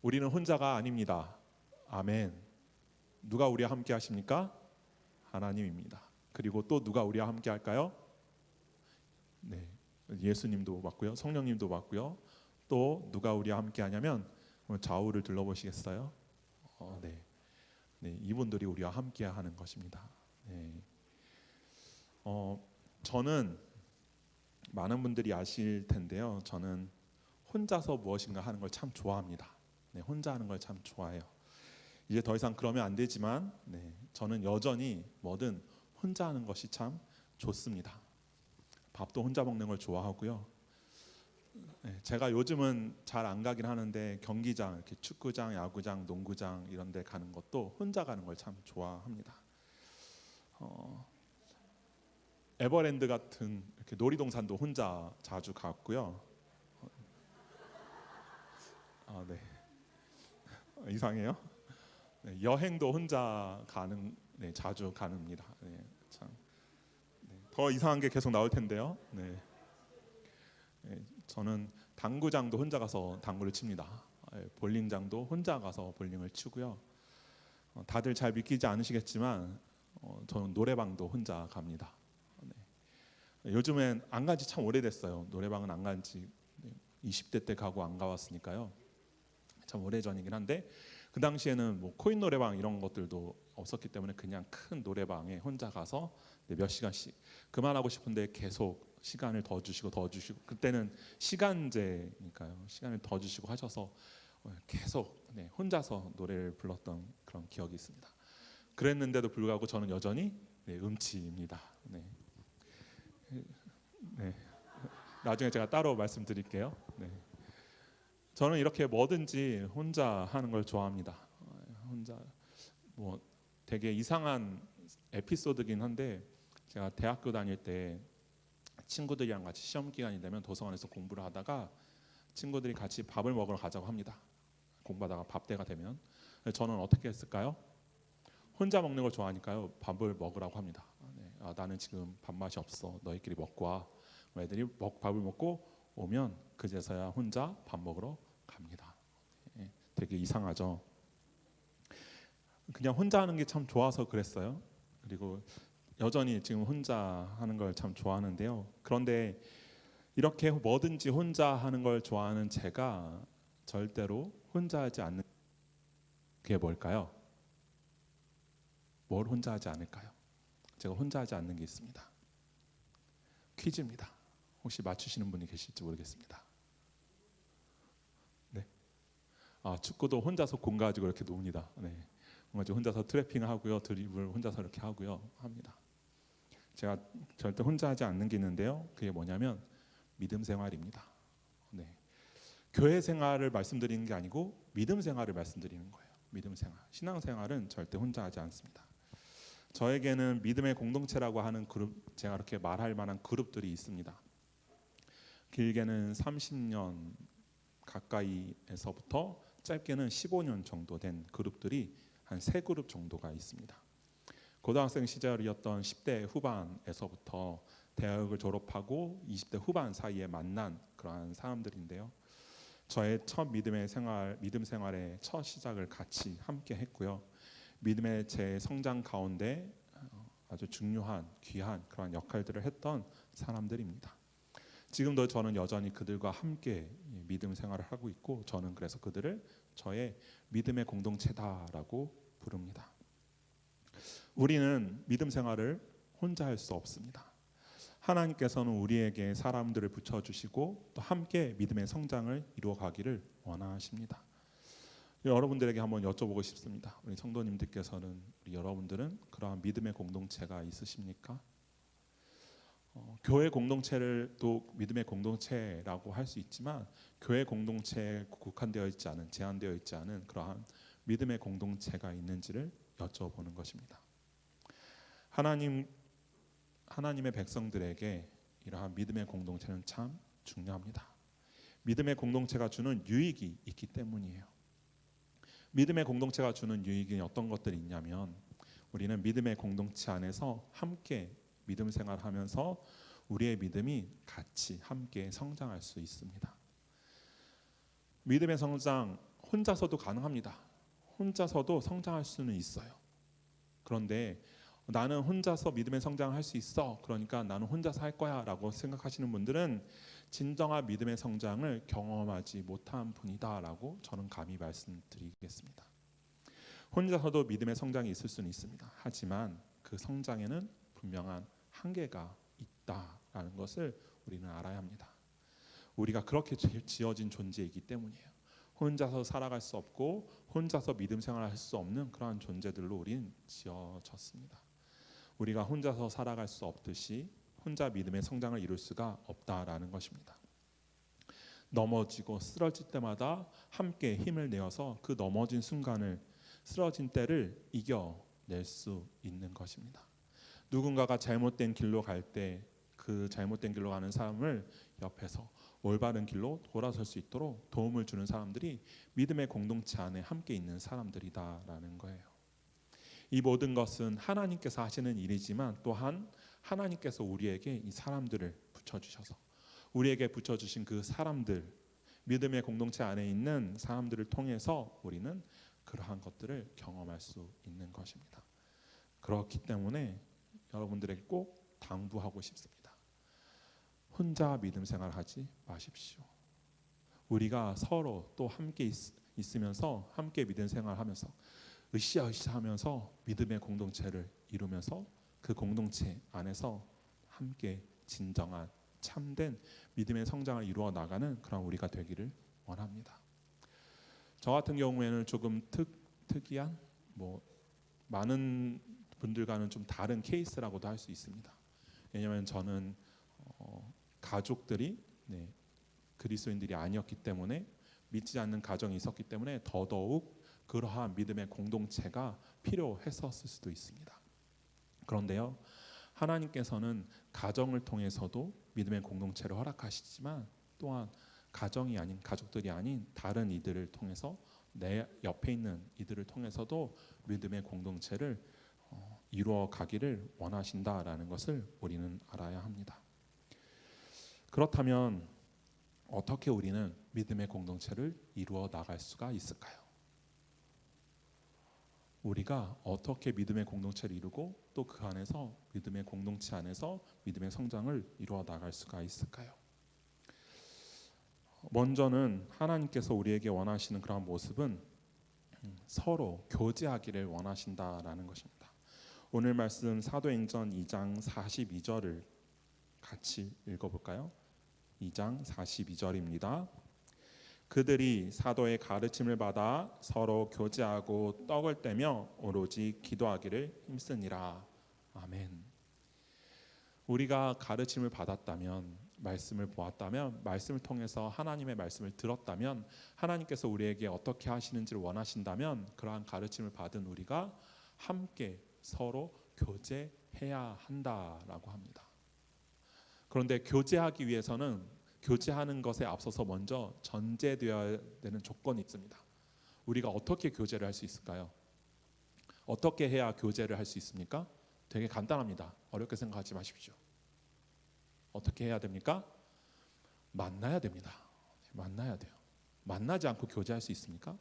우리는 혼자가 아닙니다. 아멘. 누가 우리와 함께 하십니까? 하나님입니다. 그리고 또 누가 우리와 함께 할까요? 네, 예수님도 맞고요, 성령님도 맞고요. 또 누가 우리와 함께 하냐면 좌우를 둘러보시겠어요? 네. 네, 이분들이 우리와 함께 하는 것입니다. 네. 저는 많은 분들이 아실 텐데요. 저는 혼자서 무엇인가 하는 걸 참 좋아합니다. 네, 혼자 하는 걸 참 좋아해요. 이제 더 이상 그러면 안 되지만, 네, 저는 여전히 뭐든 혼자 하는 것이 참 좋습니다. 밥도 혼자 먹는 걸 좋아하고요. 네, 제가 요즘은 잘 안 가긴 하는데 경기장, 이렇게 축구장, 야구장, 농구장 이런 데 가는 것도 혼자 가는 걸 참 좋아합니다. 에버랜드 같은 이렇게 놀이동산도 혼자 자주 갔고요. 네. 이상해요. 네, 여행도 혼자 가는, 네, 자주 가는입니다. 네, 참, 네, 더 이상한 게 계속 나올 텐데요. 네. 네, 저는 당구장도 혼자 가서 당구를 칩니다. 볼링장도 혼자 가서 볼링을 치고요. 다들 잘 믿기지 않으시겠지만 저는 노래방도 혼자 갑니다. 네. 요즘엔 안 간지 참 오래됐어요. 노래방은 안 간지 20대 때 가고 안 가봤으니까요. 참 오래전이긴 한데 그 당시에는 뭐 코인 노래방 이런 것들도 없었기 때문에 그냥 큰 노래방에 혼자 가서 몇 시간씩 그만하고 싶은데 계속 시간을 더 주시고 그때는 시간제니까요. 시간을 더 주시고 하셔서 계속, 네, 혼자서 노래를 불렀던 그런 기억이 있습니다. 그랬는데도 불구하고 저는 여전히, 네, 음치입니다. 네. 네. 나중에 제가 따로 말씀드릴게요. 네. 저는 이렇게 뭐든지 혼자 하는 걸 좋아합니다. 혼자 뭐 되게 이상한 에피소드긴 한데 제가 대학교 다닐 때 친구들이랑 같이 시험 기간이 되면 도서관에서 공부를 하다가 친구들이 같이 밥을 먹으러 가자고 합니다. 공부하다가 밥 때가 되면 저는 어떻게 했을까요? 혼자 먹는 걸 좋아하니까요. 밥을 먹으라고 합니다. 네. 나는 지금 밥맛이 없어. 너희끼리 먹고 와. 애들이 밥을 먹고 오면 그제서야 혼자 밥 먹으러 갑니다. 네. 되게 이상하죠. 그냥 혼자 하는 게 참 좋아서 그랬어요. 그리고 여전히 지금 혼자 하는 걸 참 좋아하는데요. 그런데 이렇게 뭐든지 혼자 하는 걸 좋아하는 제가 절대로 혼자 하지 않는 게 뭘까요? 뭘 혼자 하지 않을까요? 제가 혼자 하지 않는 게 있습니다. 퀴즈입니다. 혹시 맞추시는 분이 계실지 모르겠습니다. 네. 축구도 혼자서 공 가지고 이렇게 놉니다. 네. 혼자서 트래핑 하고요, 드리블 혼자서 이렇게 하고요 합니다. 제가 절대 혼자 하지 않는 게 있는데요. 그게 뭐냐면 믿음 생활입니다. 네. 교회 생활을 말씀드리는 게 아니고 믿음 생활을 말씀드리는 거예요. 믿음 생활, 신앙 생활은 절대 혼자 하지 않습니다. 저에게는 믿음의 공동체라고 하는 그룹, 제가 이렇게 말할 만한 그룹들이 있습니다. 길게는 30년 가까이에서부터 짧게는 15년 정도 된 그룹들이 한 3그룹 정도가 있습니다. 고등학생 시절이었던 10대 후반에서부터 대학을 졸업하고 20대 후반 사이에 만난 그러한 사람들인데요. 저의 첫 믿음 생활의 첫 시작을 같이 함께 했고요. 믿음의 제 성장 가운데 아주 중요한 귀한 그런 역할들을 했던 사람들입니다. 지금도 저는 여전히 그들과 함께 믿음 생활을 하고 있고 저는 그래서 그들을 저의 믿음의 공동체다라고 부릅니다. 우리는 믿음 생활을 혼자 할 수 없습니다. 하나님께서는 우리에게 사람들을 붙여주시고 또 함께 믿음의 성장을 이루어가기를 원하십니다. 여러분들에게 한번 여쭤보고 싶습니다. 우리 성도님들께서는, 우리 여러분들은 그러한 믿음의 공동체가 있으십니까? 교회 공동체를 또 믿음의 공동체라고 할 수 있지만 교회 공동체에 국한되어 있지 않은, 제한되어 있지 않은 그러한 믿음의 공동체가 있는지를 여쭤보는 것입니다. 하나님의 백성들에게 이러한 믿음의 공동체는 참 중요합니다. 믿음의 공동체가 주는 유익이 있기 때문이에요. 믿음의 공동체가 주는 유익이 어떤 것들이 있냐면 우리는 믿음의 공동체 안에서 함께 믿음 생활하면서 우리의 믿음이 같이 함께 성장할 수 있습니다. 믿음의 성장 혼자서도 가능합니다. 혼자서도 성장할 수는 있어요. 그런데 나는 혼자서 믿음의 성장을 할 수 있어, 그러니까 나는 혼자서 할 거야 라고 생각하시는 분들은 진정한 믿음의 성장을 경험하지 못한 분이다 라고 저는 감히 말씀드리겠습니다. 혼자서도 믿음의 성장이 있을 수는 있습니다. 하지만 그 성장에는 분명한 한계가 있다라는 것을 우리는 알아야 합니다. 우리가 그렇게 지어진 존재이기 때문이에요. 혼자서 살아갈 수 없고 혼자서 믿음 생활을 할 수 없는 그러한 존재들로 우리는 지어졌습니다. 우리가 혼자서 살아갈 수 없듯이 혼자 믿음의 성장을 이룰 수가 없다라는 것입니다. 넘어지고 쓰러질 때마다 함께 힘을 내어서 그 넘어진 순간을, 쓰러진 때를 이겨낼 수 있는 것입니다. 누군가가 잘못된 길로 갈 때 그 잘못된 길로 가는 사람을 옆에서 올바른 길로 돌아설 수 있도록 도움을 주는 사람들이 믿음의 공동체 안에 함께 있는 사람들이다라는 거예요. 이 모든 것은 하나님께서 하시는 일이지만 또한 하나님께서 우리에게 이 사람들을 붙여주셔서 우리에게 붙여주신 그 사람들, 믿음의 공동체 안에 있는 사람들을 통해서 우리는 그러한 것들을 경험할 수 있는 것입니다. 그렇기 때문에 여러분들에게 꼭 당부하고 싶습니다. 혼자 믿음 생활하지 마십시오. 우리가 서로 또 함께 있으면서 함께 믿음 생활하면서 으쌰으쌰하면서 믿음의 공동체를 이루면서 그 공동체 안에서 함께 진정한 참된 믿음의 성장을 이루어 나가는 그런 우리가 되기를 원합니다. 저 같은 경우에는 조금 특이한, 많은 분들과는 좀 다른 케이스라고도 할 수 있습니다. 왜냐하면 저는 가족들이 그리스도인들이 아니었기 때문에, 믿지 않는 가정이 있었기 때문에 더더욱 그러한 믿음의 공동체가 필요했었을 수도 있습니다. 그런데요, 하나님께서는 가정을 통해서도 믿음의 공동체를 허락하시지만 또한 가정이 아닌, 가족들이 아닌 다른 이들을 통해서, 내 옆에 있는 이들을 통해서도 믿음의 공동체를 이루어 가기를 원하신다라는 것을 우리는 알아야 합니다. 그렇다면 어떻게 우리는 믿음의 공동체를 이루어 나갈 수가 있을까요? 우리가 어떻게 믿음의 공동체를 이루고 또 그 안에서 믿음의 공동체 안에서 믿음의 성장을 이루어 나갈 수가 있을까요? 먼저는 하나님께서 우리에게 원하시는 그런 모습은 서로 교제하기를 원하신다라는 것입니다. 오늘 말씀 사도행전 2장 42절을 같이 읽어볼까요? 2장 42절입니다. 그들이 사도의 가르침을 받아 서로 교제하고 떡을 떼며 오로지 기도하기를 힘쓰니라. 아멘. 우리가 가르침을 받았다면, 말씀을 보았다면, 말씀을 통해서 하나님의 말씀을 들었다면, 하나님께서 우리에게 어떻게 하시는지를 원하신다면 그러한 가르침을 받은 우리가 함께 서로 교제해야 한다라고 합니다. 그런데 교제하기 위해서는 교제하는 것에 앞서서 먼저 전제되어야 되는 조건이 있습니다. 우리가 어떻게 교제를 할 수 있을까요? 어떻게 해야 교제를 할 수 있습니까? 되게 간단합니다. 어렵게 생각하지 마십시오. 어떻게 해야 됩니까? 만나야 됩니다. 만나야 돼요. 만나지 않고 교제할 수 있습니까?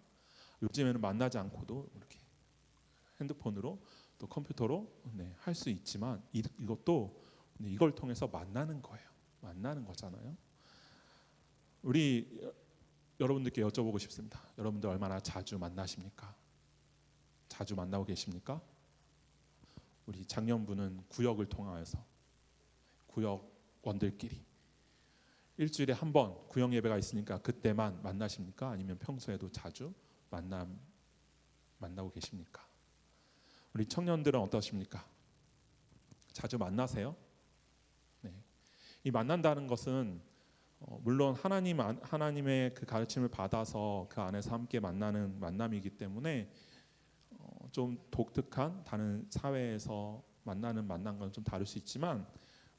요즘에는 만나지 않고도 이렇게 핸드폰으로 또 컴퓨터로 할 수 있지만 이것도 이걸 통해서 만나는 거예요. 만나는 거잖아요. 우리 여러분들께 여쭤보고 싶습니다. 여러분들 얼마나 자주 만나십니까? 자주 만나고 계십니까? 우리 장년부는 구역을 통하여서 구역원들끼리 일주일에 한 번 구역 예배가 있으니까 그때만 만나십니까? 아니면 평소에도 자주 만나고 계십니까? 우리 청년들은 어떠십니까? 자주 만나세요? 네. 이 만난다는 것은 물론 하나님의 그 가르침을 받아서 그 안에서 함께 만나는 만남이기 때문에 좀 독특한, 다른 사회에서 만나는 만남과는 좀 다를 수 있지만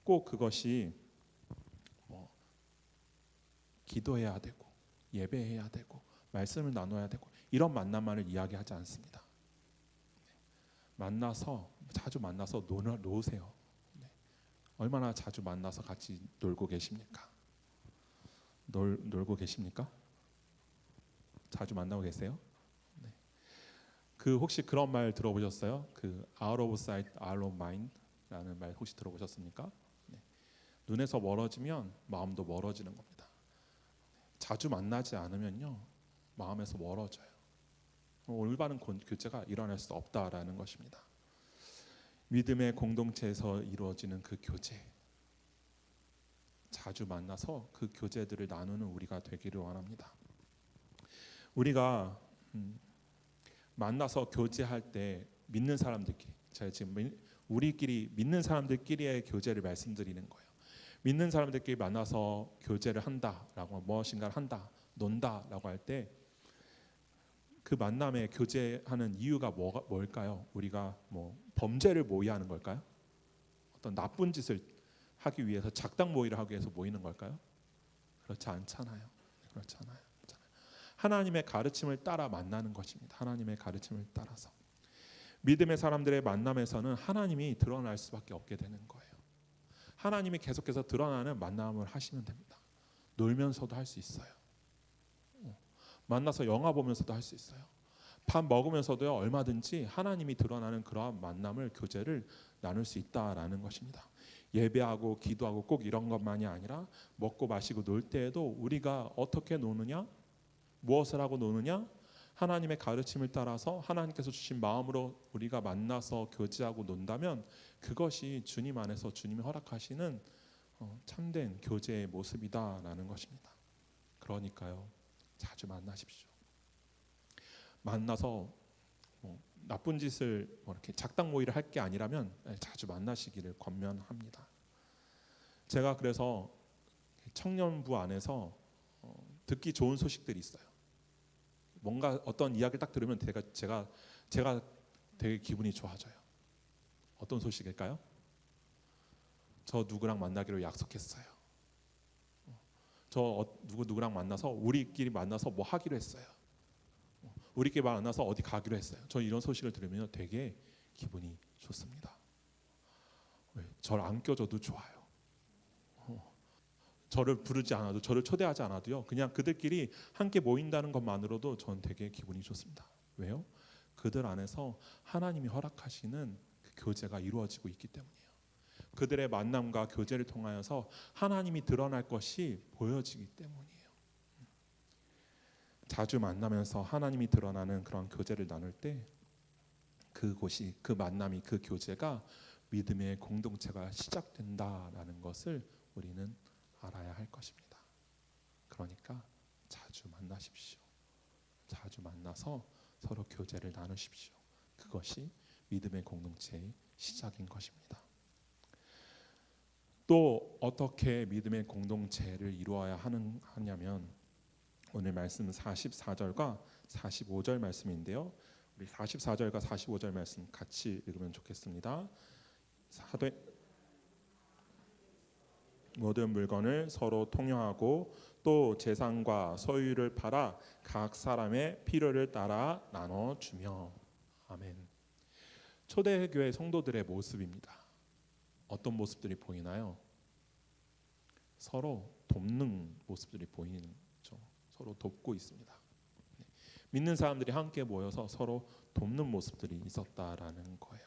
꼭 그것이 기도해야 되고 예배해야 되고 말씀을 나눠야 되고 이런 만남만을 이야기하지 않습니다. 자주 만나서 노세요. 얼마나 자주 만나서 같이 놀고 계십니까? 놀고 계십니까? 자주 만나고 계세요? 네. 그 혹시 그런 말 들어보셨어요? 그 out of sight, out of mind라는 말 혹시 들어보셨습니까? 네. 눈에서 멀어지면 마음도 멀어지는 겁니다. 자주 만나지 않으면요, 마음에서 멀어져요. 올바른 교제가 일어날 수 없다라는 것입니다. 믿음의 공동체에서 이루어지는 그 교제, 자주 만나서 그 교제들을 나누는 우리가 되기를 원합니다. 우리가 만나서 교제할 때 믿는 사람들끼리, 제가 지금 우리끼리 믿는 사람들끼리의 교제를 말씀드리는 거예요. 믿는 사람들끼리 만나서 교제를 한다라고, 무엇인가를 한다, 논다라고 할 때 그 만남에 교제하는 이유가 뭘까요? 우리가 뭐 범죄를 모의하는 걸까요? 어떤 나쁜 짓을 하기 위해서, 작당 모의를 하기 위해서 모이는 걸까요? 그렇지 않잖아요. 그렇지 않아요. 하나님의 가르침을 따라 만나는 것입니다. 하나님의 가르침을 따라서. 믿음의 사람들의 만남에서는 하나님이 드러날 수밖에 없게 되는 거예요. 하나님이 계속해서 드러나는 만남을 하시면 됩니다. 놀면서도 할 수 있어요. 만나서 영화 보면서도 할 수 있어요. 밥 먹으면서도요, 얼마든지 하나님이 드러나는 그러한 만남을, 교제를 나눌 수 있다라는 것입니다. 예배하고 기도하고 꼭 이런 것만이 아니라 먹고 마시고 놀 때에도 우리가 어떻게 노느냐, 무엇을 하고 노느냐, 하나님의 가르침을 따라서 하나님께서 주신 마음으로 우리가 만나서 교제하고 논다면 그것이 주님 안에서 주님이 허락하시는 참된 교제의 모습이다라는 것입니다. 그러니까요, 자주 만나십시오. 만나서 나쁜 짓을 이렇게 작당 모의를 할 게 아니라면 자주 만나시기를 권면합니다. 제가 그래서 청년부 안에서 듣기 좋은 소식들이 있어요. 뭔가 어떤 이야기를 딱 들으면 제가 되게 기분이 좋아져요. 어떤 소식일까요? 저 누구랑 만나기로 약속했어요. 저 누구랑 만나서 우리끼리 만나서 뭐 하기로 했어요. 우리끼리 만나서 어디 가기로 했어요. 저 이런 소식을 들으면 되게 기분이 좋습니다. 저를 안 껴줘도 좋아요. 저를 부르지 않아도, 저를 초대하지 않아도요, 그냥 그들끼리 함께 모인다는 것만으로도 전 되게 기분이 좋습니다. 왜요? 그들 안에서 하나님이 허락하시는 그 교제가 이루어지고 있기 때문이에요. 그들의 만남과 교제를 통하여서 하나님이 드러날 것이 보여지기 때문이에요. 자주 만나면서 하나님이 드러나는 그런 교제를 나눌 때 그곳이, 그 만남이, 그 교제가 믿음의 공동체가 시작된다라는 것을 우리는 알아야 할 것입니다. 그러니까 자주 만나십시오. 자주 만나서 서로 교제를 나누십시오. 그것이 믿음의 공동체의 시작인 것입니다. 또 어떻게 믿음의 공동체를 이루어야 하냐면 오늘 말씀 44절과 45절 말씀인데요. 우리 44절과 45절 말씀 같이 읽으면 좋겠습니다. 모든 물건을 서로 통용하고 또 재산과 소유를 팔아 각 사람의 필요를 따라 나눠주며. 아멘. 초대교회 성도들의 모습입니다. 어떤 모습들이 보이나요? 서로 돕는 모습들이 보이죠. 서로 돕고 있습니다. 믿는 사람들이 함께 모여서 서로 돕는 모습들이 있었다라는 거예요.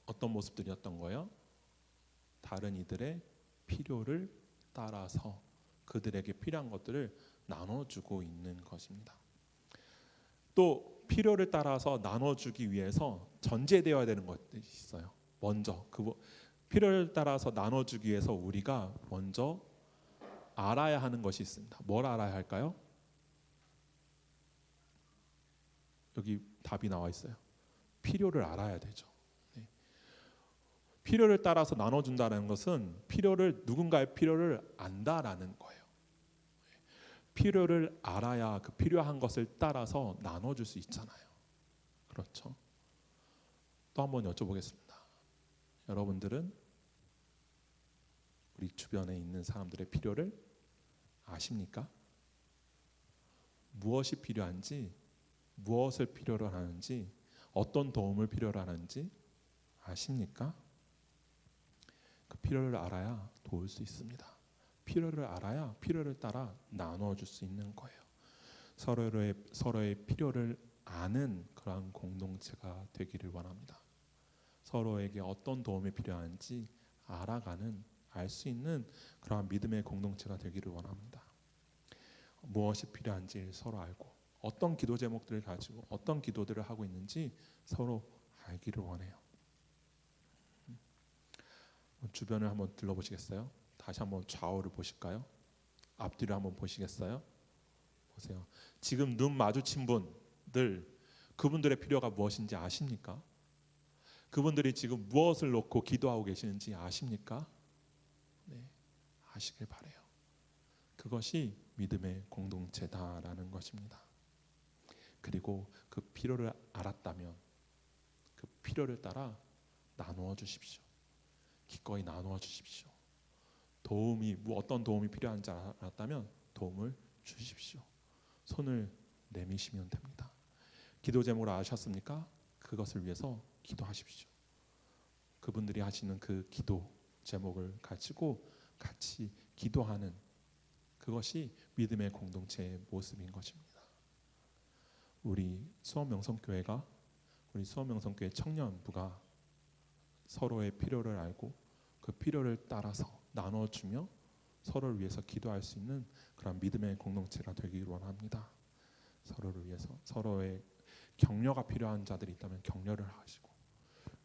어떤 모습들이었던 거예요? 다른 이들의 필요를 따라서 그들에게 필요한 것들을 나눠주고 있는 것입니다. 또 필요를 따라서 나눠주기 위해서 전제되어야 되는 것들이 있어요. 먼저 그 필요를 따라서 나눠주기 위해서 우리가 먼저 알아야 하는 것이 있습니다. 뭘 알아야 할까요? 여기 답이 나와 있어요. 필요를 알아야 되죠. 필요를 따라서 나눠준다는 것은 누군가의 필요를 안다라는 거예요. 필요를 알아야 그 필요한 것을 따라서 나눠줄 수 있잖아요. 그렇죠? 또 한번 여쭤보겠습니다. 여러분들은 우리 주변에 있는 사람들의 필요를 아십니까? 무엇이 필요한지, 무엇을 필요로 하는지, 어떤 도움을 필요로 하는지 아십니까? 그 필요를 알아야 도울 수 있습니다. 필요를 알아야 필요를 따라 나눠줄 수 있는 거예요. 서로의 필요를 아는 그러한 공동체가 되기를 원합니다. 서로에게 어떤 도움이 필요한지 알아가는, 알 수 있는 그러한 믿음의 공동체가 되기를 원합니다. 무엇이 필요한지 서로 알고, 어떤 기도 제목들을 가지고 어떤 기도들을 하고 있는지 서로 알기를 원해요. 주변을 한번 둘러보시겠어요? 다시 한번 좌우를 보실까요? 앞뒤를 한번 보시겠어요? 보세요. 지금 눈 마주친 분들, 그분들의 필요가 무엇인지 아십니까? 그분들이 지금 무엇을 놓고 기도하고 계시는지 아십니까? 네, 아시길 바라요. 그것이 믿음의 공동체다라는 것입니다. 그리고 그 필요를 알았다면 그 필요를 따라 나누어 주십시오. 기꺼이 나누어 주십시오. 어떤 도움이 필요한지 알았다면 도움을 주십시오. 손을 내미시면 됩니다. 기도 제목을 아셨습니까? 그것을 위해서 기도하십시오. 그분들이 하시는 그 기도 제목을 가지고 같이 기도하는 그것이 믿음의 공동체의 모습인 것입니다. 우리 수원명성교회 청년부가 서로의 필요를 알고 그 필요를 따라서 나눠주며 서로를 위해서 기도할 수 있는 그런 믿음의 공동체가 되기를 원합니다. 서로를 위해서, 서로의 격려가 필요한 자들이 있다면 격려를 하시고,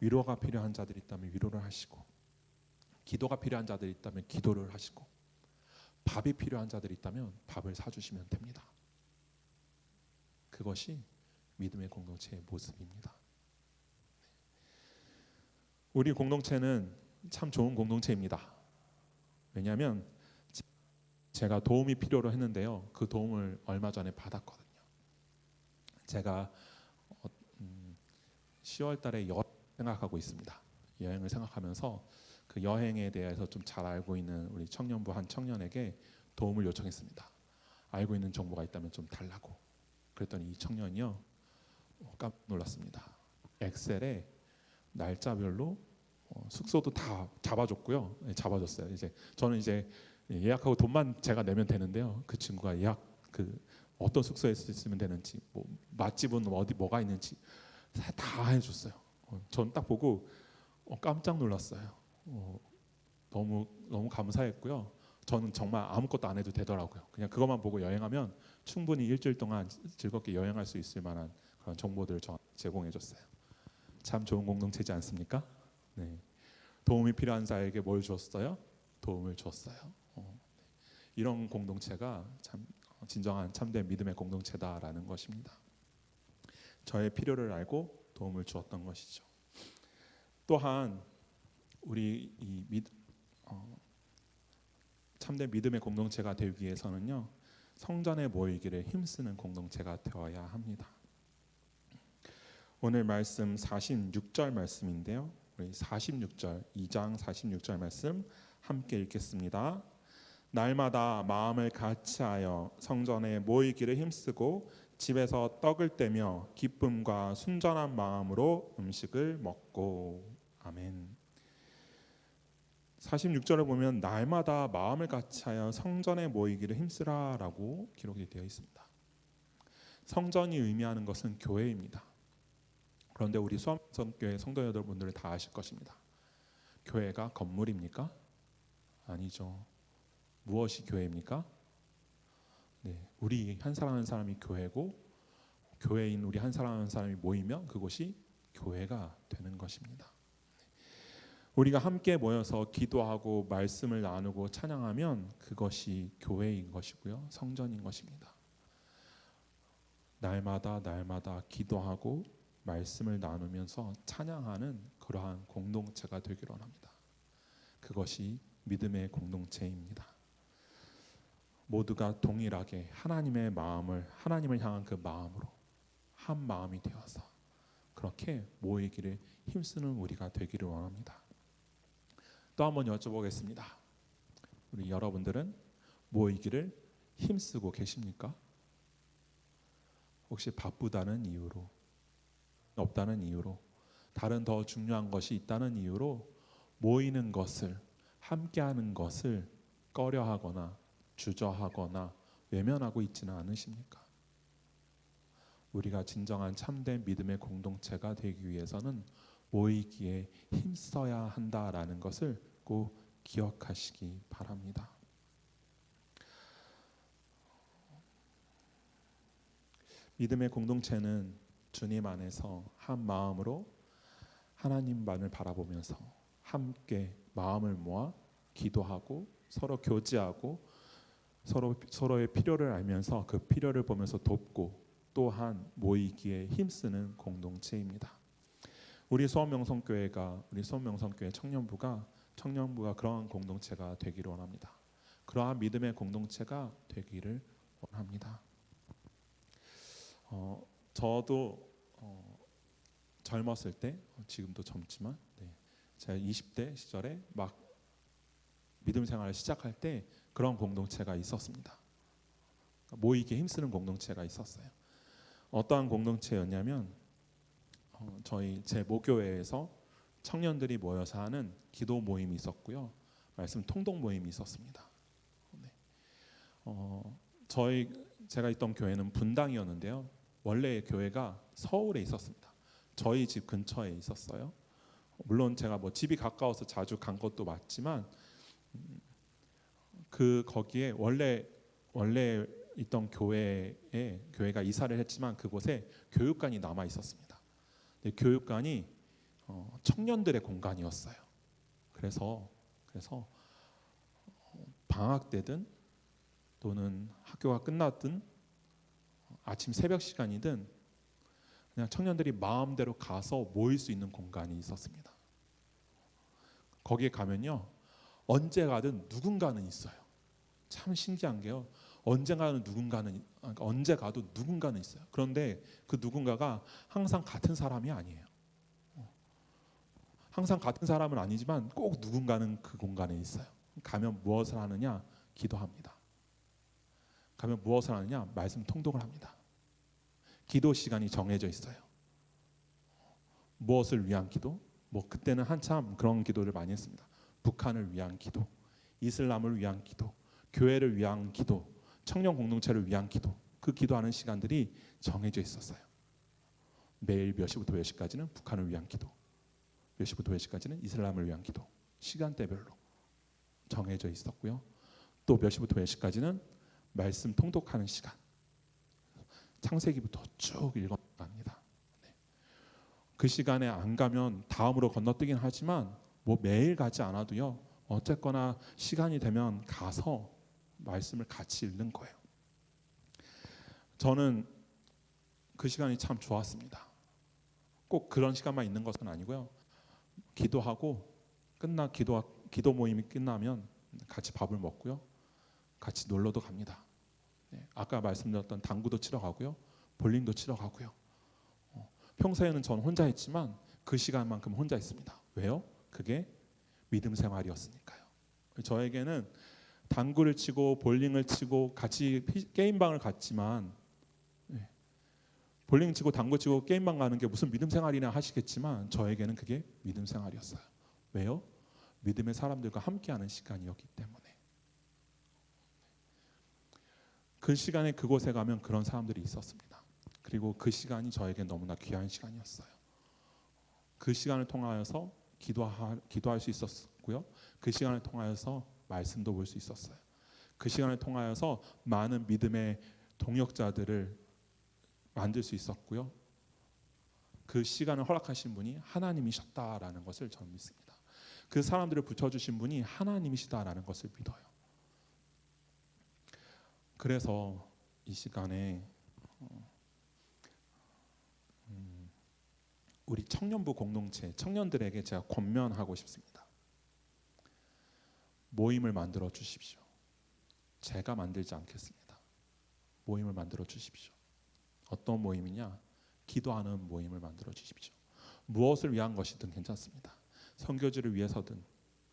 위로가 필요한 자들이 있다면 위로를 하시고, 기도가 필요한 자들이 있다면 기도를 하시고, 밥이 필요한 자들이 있다면 밥을 사주시면 됩니다. 그것이 믿음의 공동체의 모습입니다. 우리 공동체는 참 좋은 공동체입니다. 왜냐하면 제가 도움이 필요로 했는데요, 그 도움을 얼마 전에 받았거든요. 제가 10월 달에 여행 생각하고 있습니다. 여행을 생각하면서 그 여행에 대해서 좀 잘 알고 있는 우리 청년부 한 청년에게 도움을 요청했습니다. 알고 있는 정보가 있다면 좀 달라고. 그랬더니 이 청년이요, 깜짝 놀랐습니다. 엑셀에 날짜별로 숙소도 다 잡아줬고요. 잡아줬어요. 이제 저는 예약하고 돈만 제가 내면 되는데요. 그 친구가 어떤 숙소에 있으면 되는지, 뭐 맛집은 어디 뭐가 있는지 다 해줬어요. 전 딱 보고 깜짝 놀랐어요. 너무 감사했고요. 저는 정말 아무것도 안 해도 되더라고요. 그냥 그것만 보고 여행하면 충분히 일주일 동안 즐겁게 여행할 수 있을 만한 그런 정보들을 제공해줬어요. 참 좋은 공동체지 않습니까? 네. 도움이 필요한 자에게 뭘 주었어요? 도움을 주었어요. 이런 공동체가 참 진정한 참된 믿음의 공동체다라는 것입니다. 저의 필요를 알고 도움을 주었던 것이죠. 또한 우리 참된 믿음의 공동체가 되기 위해서는요, 성전에 모이기를 힘쓰는 공동체가 되어야 합니다. 오늘 말씀 46절 말씀인데요, 우리 46절 2장 46절 말씀 함께 읽겠습니다. 날마다 마음을 같이하여 성전에 모이기를 힘쓰고 집에서 떡을 떼며 기쁨과 순전한 마음으로 음식을 먹고. 아멘. 46절을 보면 날마다 마음을 같이하여 성전에 모이기를 힘쓰라라고 기록이 되어 있습니다. 성전이 의미하는 것은 교회입니다. 그런데 우리 수원성교회 성도 여러분들은 다 아실 것입니다. 교회가 건물입니까? 아니죠. 무엇이 교회입니까? 네, 우리 한 사람 한 사람이 교회고, 교회인 우리 한 사람 한 사람이 모이면 그것이 교회가 되는 것입니다. 우리가 함께 모여서 기도하고 말씀을 나누고 찬양하면 그것이 교회인 것이고요, 성전인 것입니다. 날마다 기도하고 말씀을 나누면서 찬양하는 그러한 공동체가 되기를 원합니다. 그것이 믿음의 공동체입니다. 모두가 동일하게 하나님을 향한 그 마음으로 한 마음이 되어서 그렇게 모이기를 힘쓰는 우리가 되기를 원합니다. 또 한번 여쭤보겠습니다. 우리 여러분들은 모이기를 힘쓰고 계십니까? 혹시 바쁘다는 이유로, 없다는 이유로, 다른 더 중요한 것이 있다는 이유로 모이는 것을, 함께하는 것을 꺼려하거나 주저하거나 외면하고 있지는 않으십니까? 우리가 진정한 참된 믿음의 공동체가 되기 위해서는 모이기에 힘써야 한다라는 것을 꼭 기억하시기 바랍니다. 믿음의 공동체는 주님 안에서 한 마음으로 하나님만을 바라보면서 함께 마음을 모아 기도하고 서로 교제하고 서로의 필요를 알면서 그 필요를 보면서 돕고 또한 모이기에 힘쓰는 공동체입니다. 우리 수원명성교회 청년부가 그러한 공동체가 되기를 원합니다. 그러한 믿음의 공동체가 되기를 원합니다. 저도 젊었을 때, 지금도 젊지만 제가 20대 시절에 막 믿음 생활을 시작할 때 그런 공동체가 있었습니다. 모이기에 힘쓰는 공동체가 있었어요. 어떠한 공동체였냐면 제 모교회에서 청년들이 모여서 하는 기도 모임이 있었고요. 말씀 통독 모임이 있었습니다. 제가 있던 교회는 분당이었는데요. 원래 교회가 서울에 있었습니다. 저희 집 근처에 있었어요. 물론 제가 집이 가까워서 자주 간 것도 맞지만 거기에 원래 있던 교회가 이사를 했지만 그곳에 교육관이 남아 있었습니다. 교육관이 청년들의 공간이었어요. 그래서 방학 때든 또는 학교가 끝났든 아침 새벽 시간이든 그냥 청년들이 마음대로 가서 모일 수 있는 공간이 있었습니다. 거기에 가면요, 언제 가든 누군가는 있어요. 참 신기한 게요, 언제 가도 누군가는 있어요. 그런데 그 누군가가 항상 같은 사람이 아니에요. 항상 같은 사람은 아니지만 꼭 누군가는 그 공간에 있어요. 가면 무엇을 하느냐? 기도합니다. 가면 무엇을 하느냐? 말씀 통독을 합니다. 기도 시간이 정해져 있어요. 무엇을 위한 기도? 그때는 한참 그런 기도를 많이 했습니다. 북한을 위한 기도, 이슬람을 위한 기도, 교회를 위한 기도, 청년 공동체를 위한 기도. 그 기도하는 시간들이 정해져 있었어요. 매일 몇 시부터 몇 시까지는 북한을 위한 기도, 몇 시부터 몇 시까지는 이슬람을 위한 기도, 시간대별로 정해져 있었고요. 또 몇 시부터 몇 시까지는 말씀 통독하는 시간, 창세기부터 쭉 읽어갑니다. 그 시간에 안 가면 다음으로 건너뛰긴 하지만 매일 가지 않아도요, 어쨌거나 시간이 되면 가서 말씀을 같이 읽는 거예요. 저는 그 시간이 참 좋았습니다. 꼭 그런 시간만 있는 것은 아니고요. 기도하고 기도 모임이 끝나면 같이 밥을 먹고요, 같이 놀러도 갑니다. 아까 말씀드렸던 당구도 치러 가고요, 볼링도 치러 가고요. 평소에는 전 혼자 했지만 그 시간만큼 혼자 있습니다. 왜요? 그게 믿음 생활이었으니까요. 저에게는 당구를 치고 볼링을 치고 같이 게임방을 갔지만, 볼링 치고 당구 치고 게임방 가는 게 무슨 믿음 생활이냐 하시겠지만 저에게는 그게 믿음 생활이었어요. 왜요? 믿음의 사람들과 함께하는 시간이었기 때문에. 그 시간에 그곳에 가면 그런 사람들이 있었습니다. 그리고 그 시간이 저에게 너무나 귀한 시간이었어요. 그 시간을 통하여서 기도할 수 있었고요. 그 시간을 통하여서 말씀도 볼 수 있었어요. 그 시간을 통하여서 많은 믿음의 동역자들을 만들 수 있었고요. 그 시간을 허락하신 분이 하나님이셨다라는 것을 저는 믿습니다. 그 사람들을 붙여주신 분이 하나님이시다라는 것을 믿어요. 그래서 이 시간에 우리 청년부 공동체 청년들에게 제가 권면하고 싶습니다. 모임을 만들어 주십시오. 제가 만들지 않겠습니다. 모임을 만들어 주십시오. 어떤 모임이냐? 기도하는 모임을 만들어 주십시오. 무엇을 위한 것이든 괜찮습니다. 선교지를 위해서든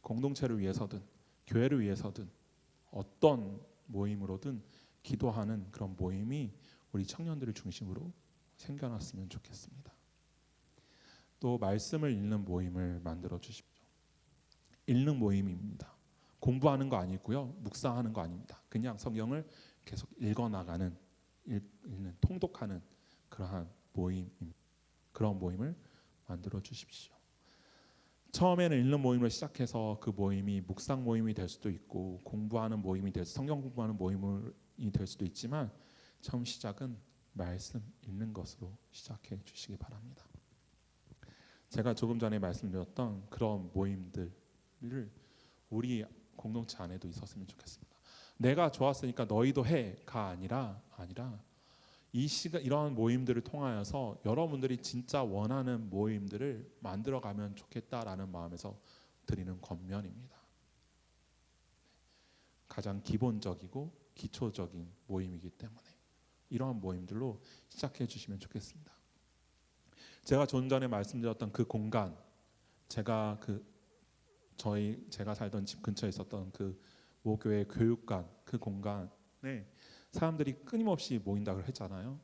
공동체를 위해서든 교회를 위해서든 어떤 모임으로든 기도하는 그런 모임이 우리 청년들을 중심으로 생겨났으면 좋겠습니다. 또 말씀을 읽는 모임을 만들어 주십시오. 읽는 모임입니다. 공부하는 거 아니고요, 묵상하는 거 아닙니다. 그냥 성경을 계속 읽어나가는, 읽는, 통독하는 그러한 그런 모임을 만들어 주십시오. 처음에는 읽는 모임을 시작해서 그 모임이 묵상 모임이 될 수도 있고 공부하는 모임이 성경 공부하는 모임이 될 수도 있지만 처음 시작은 말씀 읽는 것으로 시작해 주시기 바랍니다. 제가 조금 전에 말씀드렸던 그런 모임들을 우리 공동체 안에도 있었으면 좋겠습니다. 내가 좋았으니까 너희도 해가 아니라 이런 모임들을 통하여서 여러분들이 진짜 원하는 모임들을 만들어가면 좋겠다라는 마음에서 드리는 권면입니다. 가장 기본적이고 기초적인 모임이기 때문에 이러한 모임들로 시작해 주시면 좋겠습니다. 제가 좀 전에 말씀드렸던 그 공간, 제가 살던 집 근처에 있었던 그 모교회 교육관, 그 공간에 사람들이 끊임없이 모인다고 했잖아요.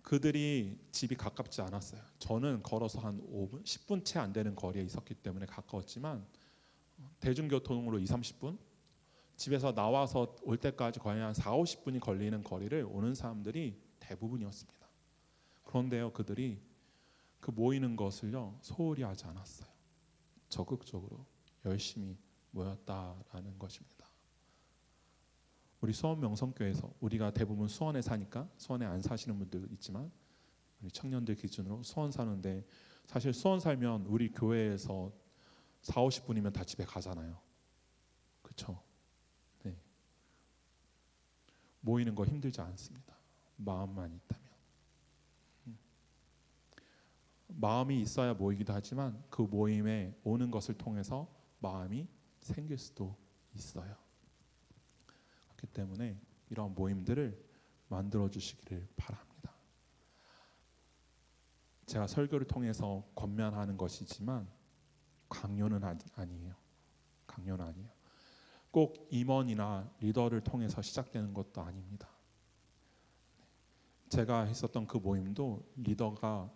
그들이 집이 가깝지 않았어요. 저는 걸어서 한 5분, 10분 채 안 되는 거리에 있었기 때문에 가까웠지만 대중교통으로 2-30분, 집에서 나와서 올 때까지 거의 한 4-50분이 걸리는 거리를 오는 사람들이 대부분이었습니다. 그런데요, 그들이 그 모이는 것을요 소홀히 하지 않았어요. 적극적으로 열심히 모였다라는 것입니다. 우리 수원 명성교회에서 우리가 대부분 수원에 사니까 수원에 안 사시는 분들 있지만 우리 청년들 기준으로 수원 사는데 사실 수원 살면 우리 교회에서 4-50분이면 다 집에 가잖아요. 그렇죠? 네. 모이는 거 힘들지 않습니다. 마음만 있다면. 마음이 있어야 모이기도 하지만 그 모임에 오는 것을 통해서 마음이 생길 수도 있어요. 그렇기 때문에 이런 모임들을 만들어 주시기를 바랍니다. 제가 설교를 통해서 권면하는 것이지만 강요는 아니에요. 강요는 아니에요. 꼭 임원이나 리더를 통해서 시작되는 것도 아닙니다. 제가 했었던 그 모임도 리더가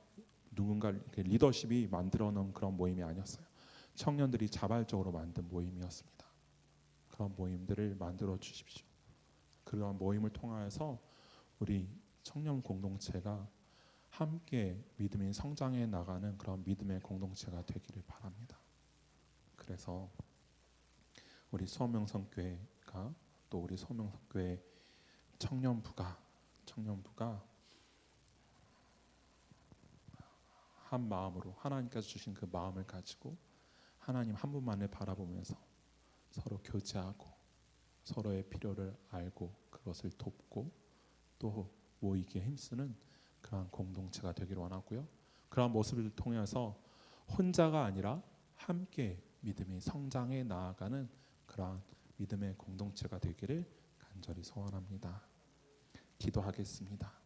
누군가 리더십이 만들어 놓은 그런 모임이 아니었어요. 청년들이 자발적으로 만든 모임이었습니다. 그런 모임들을 만들어 주십시오. 그런 모임을 통하여서 우리 청년 공동체가 함께 믿음이 성장해 나가는 그런 믿음의 공동체가 되기를 바랍니다. 그래서 우리 수원명성교회가 또 우리 수원명성교회 청년부가 한 마음으로 하나님께서 주신 그 마음을 가지고 하나님 한 분만을 바라보면서 서로 교제하고 서로의 필요를 알고 그것을 돕고 또 모이기에 힘쓰는 그러한 공동체가 되기를 원하고요. 그러한 모습을 통해서 혼자가 아니라 함께 믿음이 성장해 나아가는 그러한 믿음의 공동체가 되기를 간절히 소원합니다. 기도하겠습니다.